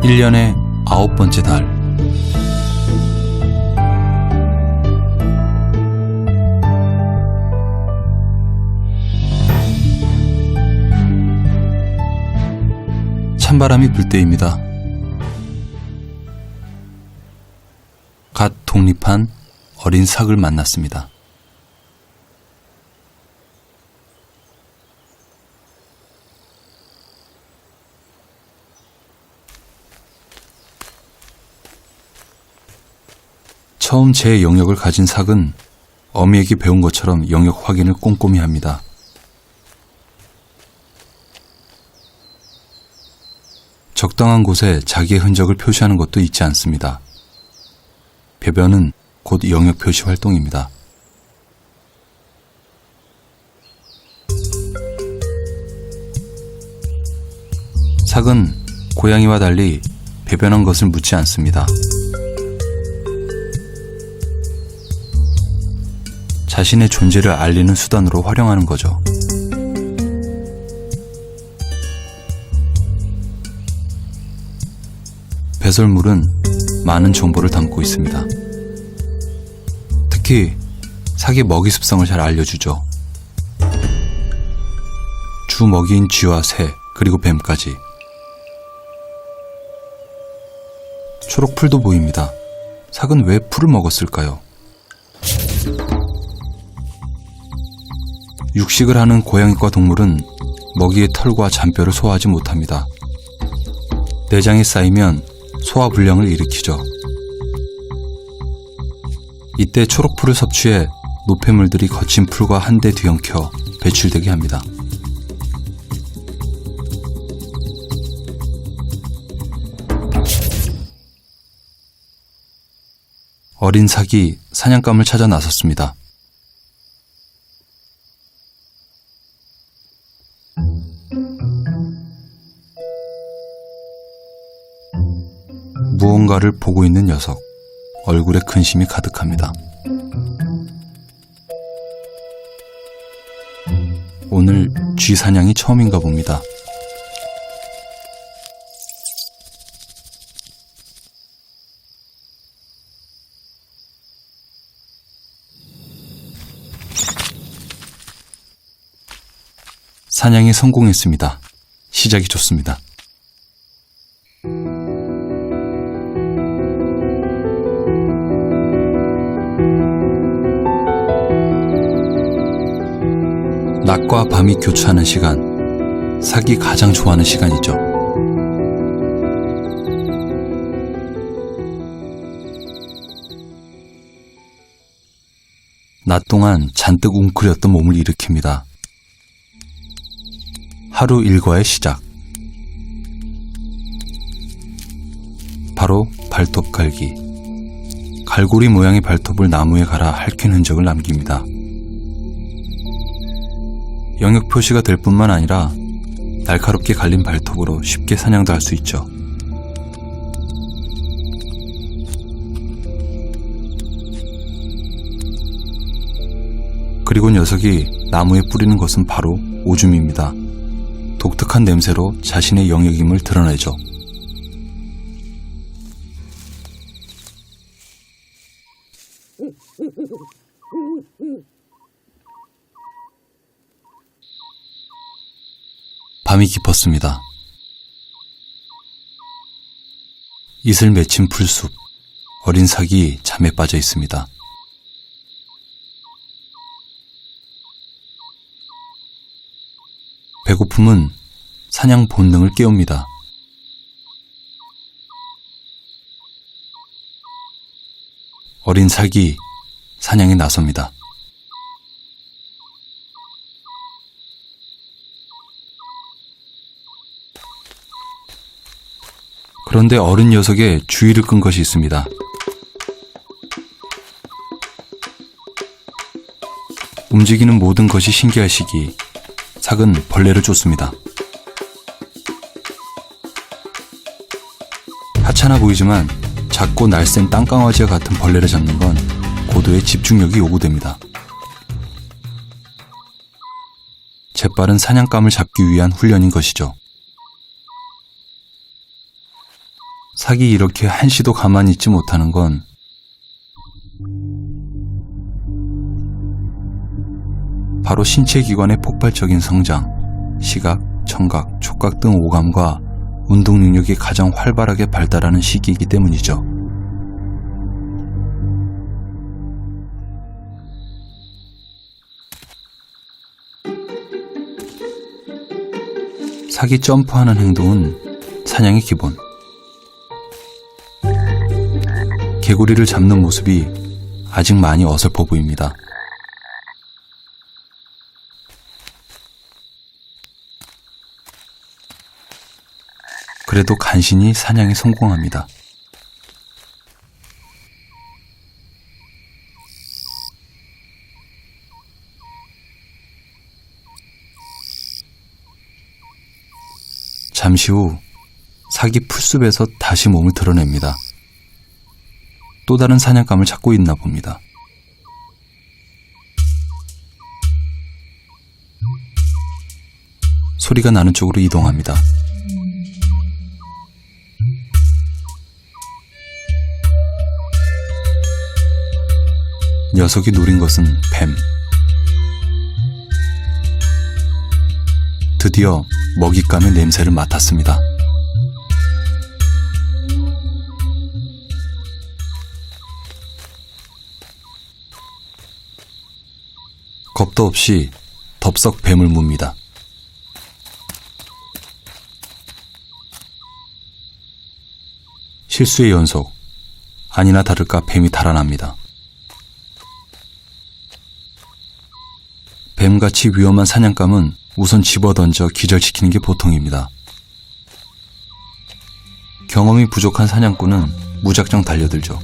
1년의 9번째 달. 찬바람이 불 때입니다. 갓 독립한 어린 삭을 만났습니다. 처음 제 영역을 가진 삭은 어미에게 배운 것처럼 영역 확인을 꼼꼼히 합니다. 적당한 곳에 자기의 흔적을 표시하는 것도 잊지 않습니다. 배변은 곧 영역 표시 활동입니다. 삭은 고양이와 달리 배변한 것을 묻지 않습니다. 자신의 존재를 알리는 수단으로 활용하는 거죠. 배설물은 많은 정보를 담고 있습니다. 특히 삭의 먹이 습성을 잘 알려주죠. 주 먹이인 쥐와 새, 그리고 뱀까지. 초록풀도 보입니다. 삭은 왜 풀을 먹었을까요? 육식을 하는 고양이과 동물은 먹이의 털과 잔뼈를 소화하지 못합니다. 내장이 쌓이면 소화불량을 일으키죠. 이때 초록풀을 섭취해 노폐물들이 거친 풀과 한데 뒤엉켜 배출되게 합니다. 어린 삭이 사냥감을 찾아 나섰습니다. 무언가를 보고 있는 녀석, 얼굴에 근심이 가득합니다. 오늘 쥐 사냥이 처음인가 봅니다. 사냥이 성공했습니다. 시작이 좋습니다. 낮과 밤이 교차하는 시간, 삭이 가장 좋아하는 시간이죠. 낮 동안 잔뜩 웅크렸던 몸을 일으킵니다. 하루 일과의 시작. 바로 발톱 갈기. 갈고리 모양의 발톱을 나무에 갈아 핥힌 흔적을 남깁니다. 영역 표시가 될 뿐만 아니라 날카롭게 갈린 발톱으로 쉽게 사냥도 할 수 있죠. 그리고 녀석이 나무에 뿌리는 것은 바로 오줌입니다. 독특한 냄새로 자신의 영역임을 드러내죠. 밤이 깊었습니다. 이슬 맺힌 풀숲, 어린 삭이 잠에 빠져 있습니다. 배고픔은 사냥 본능을 깨웁니다. 어린 삭이 사냥에 나섭니다. 그런데 어린 녀석의 주의를 끈 것이 있습니다. 움직이는 모든 것이 신기할 시기, 삭은 벌레를 쫓습니다. 하찮아 보이지만 작고 날쌘 땅강아지와 같은 벌레를 잡는 건 고도의 집중력이 요구됩니다. 재빠른 사냥감을 잡기 위한 훈련인 것이죠. 삭이 이렇게 한시도 가만히 있지 못하는 건 바로 신체 기관의 폭발적인 성장, 시각, 청각, 촉각 등 오감과 운동 능력이 가장 활발하게 발달하는 시기이기 때문이죠. 삭이 점프하는 행동은 사냥의 기본. 개구리를 잡는 모습이 아직 많이 어설퍼 보입니다. 그래도 간신히 사냥에 성공합니다. 잠시 후 삭이 풀숲에서 다시 몸을 드러냅니다. 또 다른 사냥감을 찾고 있나 봅니다. 소리가 나는 쪽으로 이동합니다. 녀석이 노린 것은 뱀. 드디어 먹잇감의 냄새를 맡았습니다. 겁도 없이 덥석 뱀을 뭅니다. 실수의 연속. 아니나 다를까 뱀이 달아납니다. 뱀같이 위험한 사냥감은 우선 집어던져 기절시키는 게 보통입니다. 경험이 부족한 사냥꾼은 무작정 달려들죠.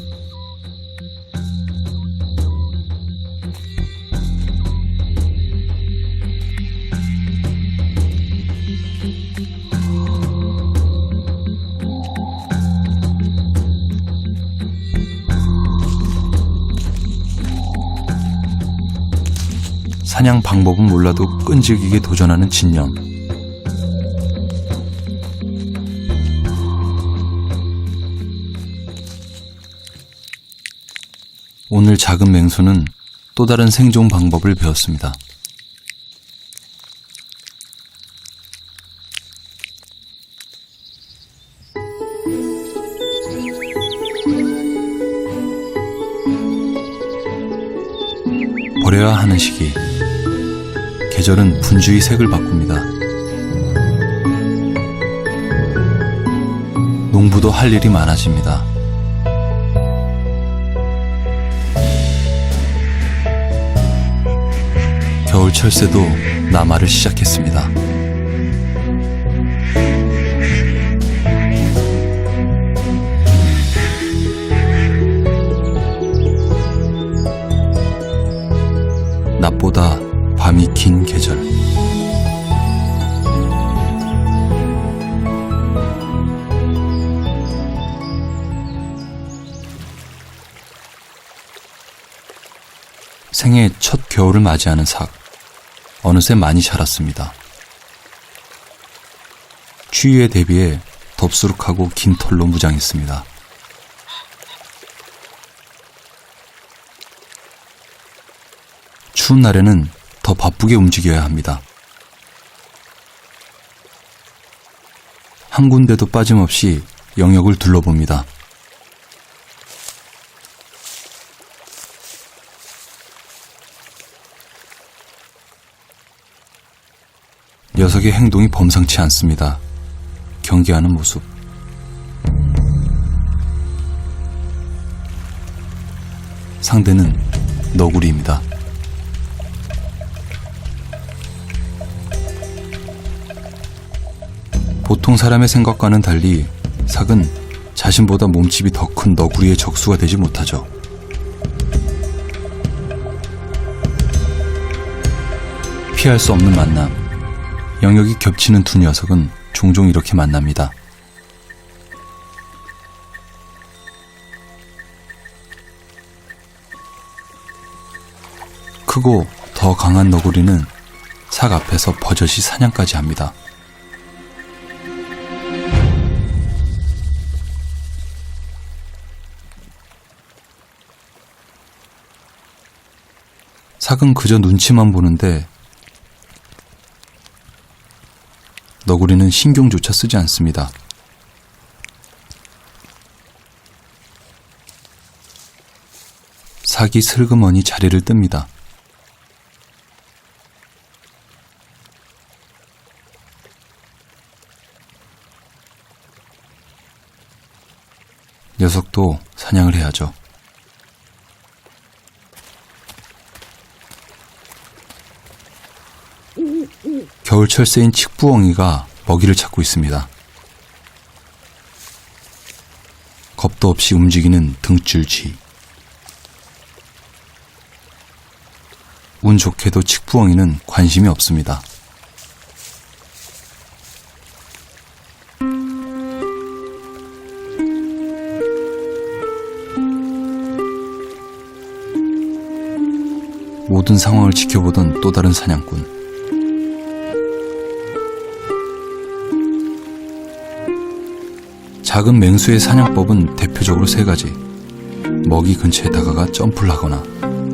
사냥 방법은 몰라도 끈질기게 도전하는 진념. 오늘 작은 맹수는 또 다른 생존 방법을 배웠습니다. 버려야 하는 시기. 계절은 분주히 색을 바꿉니다. 농부도 할 일이 많아집니다. 겨울 철새도 남하를 시작했습니다. 낮보다 밤이 긴 계절. 생애 첫 겨울을 맞이하는 삭. 어느새 많이 자랐습니다. 추위에 대비해 덥수룩하고 긴 털로 무장했습니다. 추운 날에는 더 바쁘게 움직여야 합니다. 한 군데도 빠짐없이 영역을 둘러봅니다. 녀석의 행동이 범상치 않습니다. 경계하는 모습. 상대는 너구리입니다. 보통 사람의 생각과는 달리 삭은 자신보다 몸집이 더 큰 너구리의 적수가 되지 못하죠. 피할 수 없는 만남. 영역이 겹치는 두 녀석은 종종 이렇게 만납니다. 크고 더 강한 너구리는 삭 앞에서 버젓이 사냥까지 합니다. 삭은 그저 눈치만 보는데 너구리는 신경조차 쓰지 않습니다. 삭이 슬그머니 자리를 뜹니다. 녀석도 사냥을 해야죠. 겨울철 새인 칡부엉이가 먹이를 찾고 있습니다. 겁도 없이 움직이는 등줄 쥐. 운 좋게도 칡부엉이는 관심이 없습니다. 모든 상황을 지켜보던 또 다른 사냥꾼. 작은 맹수의 사냥법은 대표적으로 세 가지. 먹이 근처에 다가가 점프를 하거나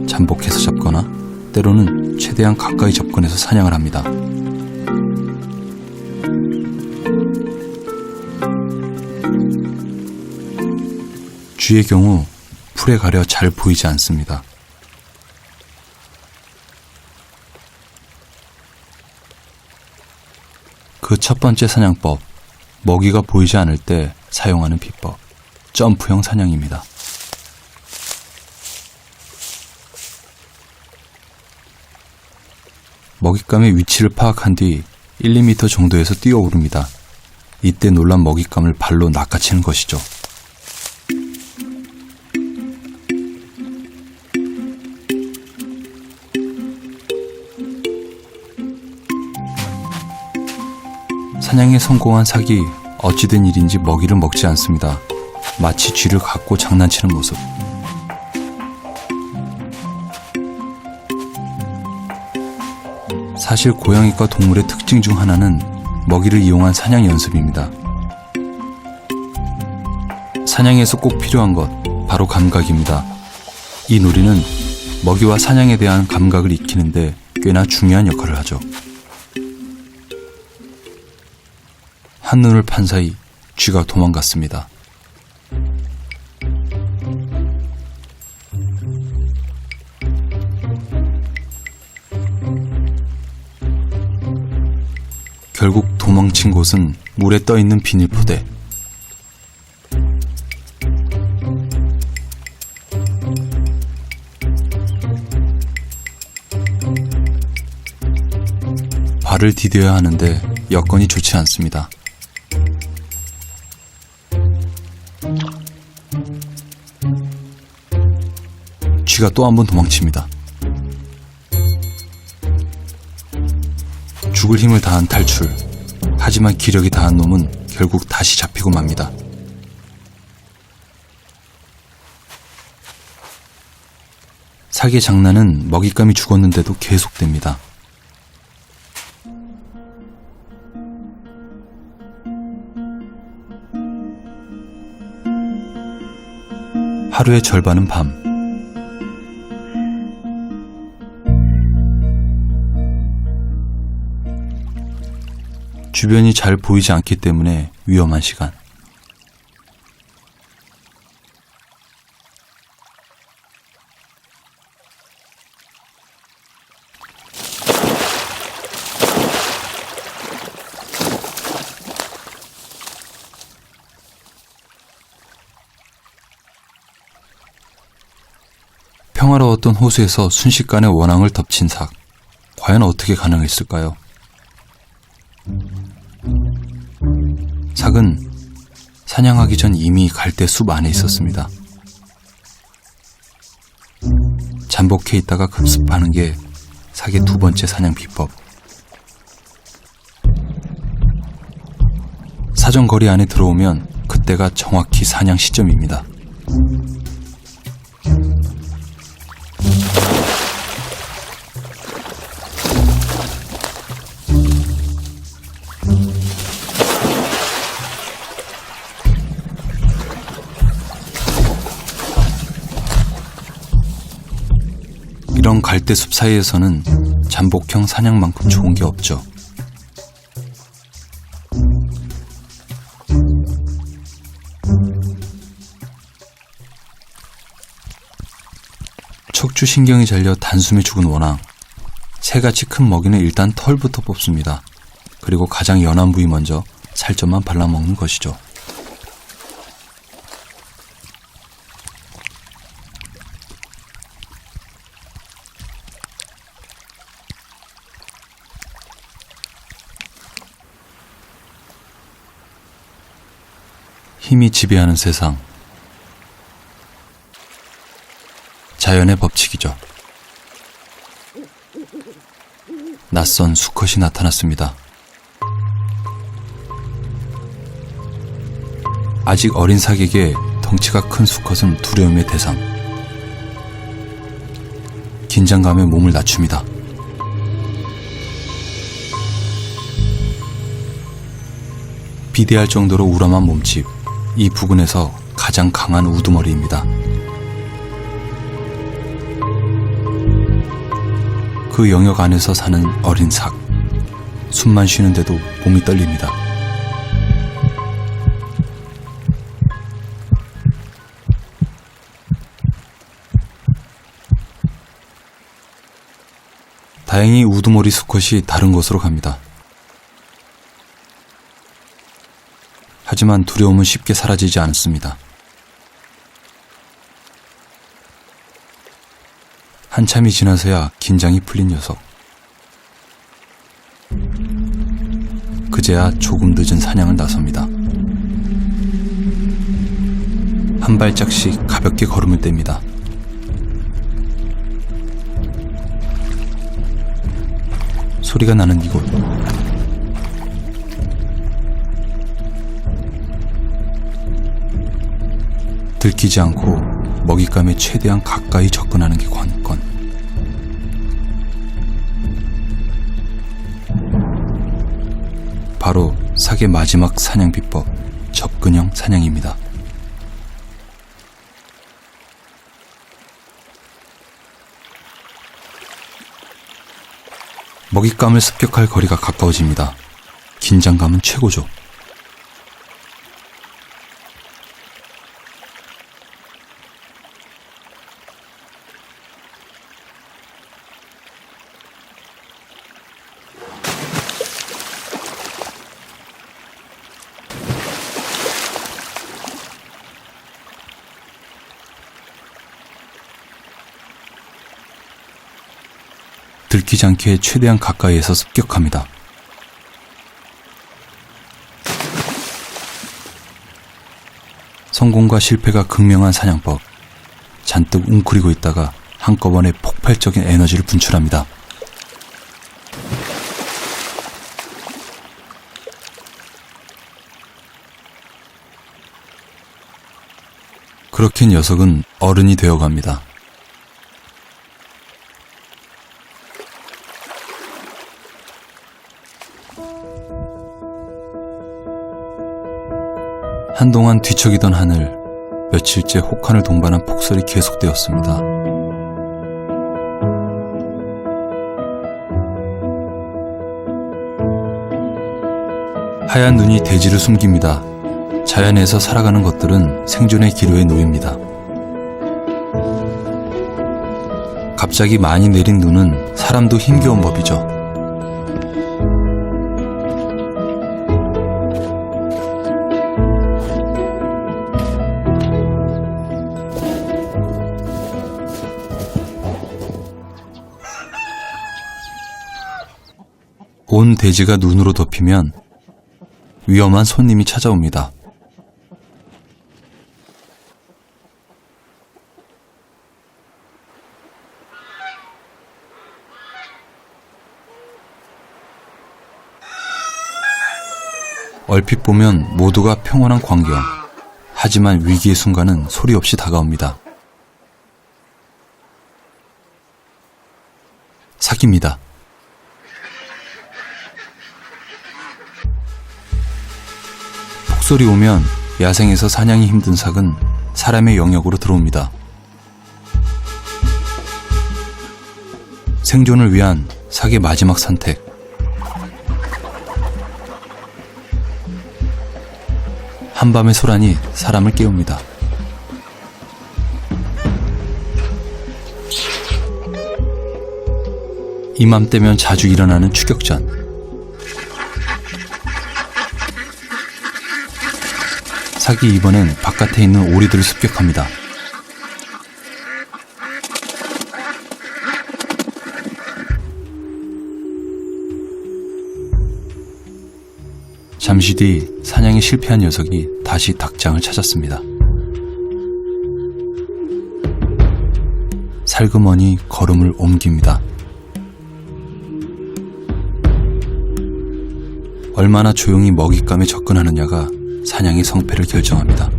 잠복해서 잡거나 때로는 최대한 가까이 접근해서 사냥을 합니다. 쥐의 경우 풀에 가려 잘 보이지 않습니다. 그 첫 번째 사냥법, 먹이가 보이지 않을 때 사용하는 비법, 점프형 사냥입니다. 먹잇감의 위치를 파악한 뒤 1, 2m 정도에서 뛰어오릅니다. 이때 놀란 먹잇감을 발로 낚아채는 것이죠. 사냥에 성공한 삭이 어찌된 일인지 먹이를 먹지 않습니다. 마치 쥐를 갖고 장난치는 모습. 사실 고양이과 동물의 특징 중 하나는 먹이를 이용한 사냥 연습입니다. 사냥에서 꼭 필요한 것, 바로 감각입니다. 이 놀이는 먹이와 사냥에 대한 감각을 익히는데 꽤나 중요한 역할을 하죠. 한눈을 판 사이 쥐가 도망갔습니다. 결국 도망친 곳은 물에 떠있는 비닐포대. 발을 디뎌야 하는데 여건이 좋지 않습니다. 쥐가 또 한 번 도망칩니다. 죽을 힘을 다한 탈출. 하지만 기력이 다한 놈은 결국 다시 잡히고 맙니다. 삭의 장난은 먹잇감이 죽었는데도 계속됩니다. 하루의 절반은 밤. 주변이 잘 보이지 않기 때문에 위험한 시간. 평화로웠던 호수에서 순식간에 원앙을 덮친 삭. 과연 어떻게 가능했을까요? 삭은 사냥하기 전 이미 갈대 숲 안에 있었습니다. 잠복해 있다가 급습하는 게 삭의 두 번째 사냥 비법. 사정거리 안에 들어오면 그때가 정확히 사냥 시점입니다. 이런 갈대숲 사이에서는 잠복형 사냥만큼 좋은 게 없죠. 척추신경이 잘려 단숨에 죽은 원앙. 새같이 큰 먹이는 일단 털부터 뽑습니다. 그리고 가장 연한 부위 먼저 살점만 발라먹는 것이죠. 힘이 지배하는 세상. 자연의 법칙이죠. 낯선 수컷이 나타났습니다. 아직 어린 사객에 덩치가 큰 수컷은 두려움의 대상. 긴장감에 몸을 낮춥니다. 비대할 정도로 우람한 몸집, 이 부근에서 가장 강한 우두머리입니다. 그 영역 안에서 사는 어린 삭. 숨만 쉬는데도 몸이 떨립니다. 다행히 우두머리 수컷이 다른 곳으로 갑니다. 하지만 두려움은 쉽게 사라지지 않습니다. 한참이 지나서야 긴장이 풀린 녀석. 그제야 조금 늦은 사냥을 나섭니다. 한 발짝씩 가볍게 걸음을 뗍니다. 소리가 나는 이곳. 들키지 않고 먹잇감에 최대한 가까이 접근하는 게 관건. 바로 삭의 마지막 사냥 비법, 접근형 사냥입니다. 먹잇감을 습격할 거리가 가까워집니다. 긴장감은 최고죠. 들키지 않게 최대한 가까이에서 습격합니다. 성공과 실패가 극명한 사냥법. 잔뜩 웅크리고 있다가 한꺼번에 폭발적인 에너지를 분출합니다. 그렇게 녀석은 어른이 되어갑니다. 한동안 뒤척이던 하늘, 며칠째 혹한을 동반한 폭설이 계속되었습니다. 하얀 눈이 대지를 숨깁니다. 자연에서 살아가는 것들은 생존의 기로에 놓입니다. 갑자기 많이 내린 눈은 사람도 힘겨운 법이죠. 온 대지가 눈으로 덮이면 위험한 손님이 찾아옵니다. 얼핏 보면 모두가 평온한 광경. 하지만 위기의 순간은 소리 없이 다가옵니다. 삭입니다. 폭설이 오면 야생에서 사냥이 힘든 삭은 사람의 영역으로 들어옵니다. 생존을 위한 사기의 마지막 선택. 한밤의 소란이 사람을 깨웁니다. 이맘때면 자주 일어나는 추격전. 사기 이번엔 바깥에 있는 오리들을 습격합니다. 잠시 뒤 사냥에 실패한 녀석이 다시 닭장을 찾았습니다. 살그머니 걸음을 옮깁니다. 얼마나 조용히 먹잇감에 접근하느냐가 사냥의 성패를 결정합니다.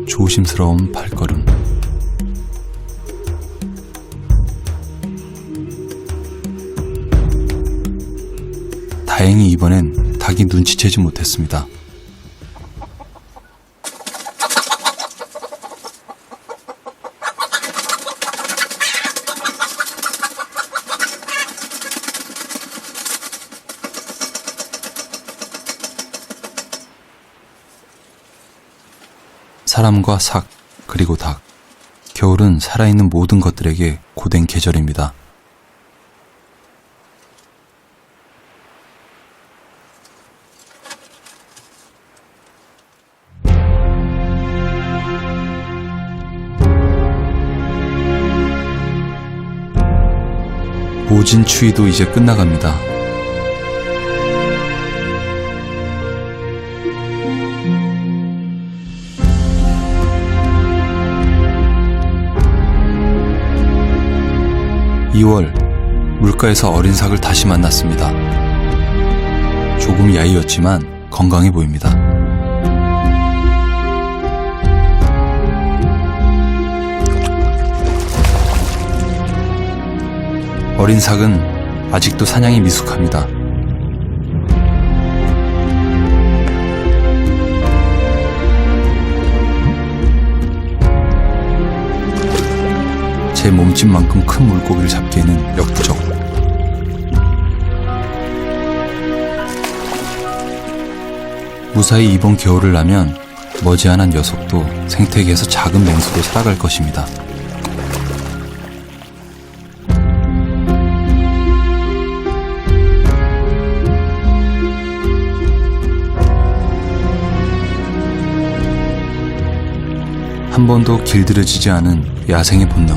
조심스러운 발걸음. 다행히 이번엔 닭이 눈치채지 못했습니다. 사람과 삭, 그리고 닭. 겨울은 살아있는 모든 것들에게 고된 계절입니다. 모진 추위도 이제 끝나갑니다. (2월) 물가에서 어린 삭을 다시 만났습니다. 조금 야위었지만 건강해 보입니다. 어린 삭은 아직도 사냥이 미숙합니다. 제 몸집만큼 큰 물고기를 잡기에는 역부족. 무사히 이번 겨울을 나면 머지않은 녀석도 생태계에서 작은 맹수로 살아갈 것입니다. 한 번도 길들여지지 않은 야생의 본능.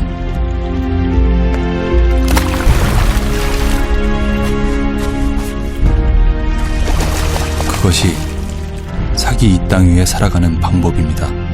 그것이 사기 이 땅 위에 살아가는 방법입니다.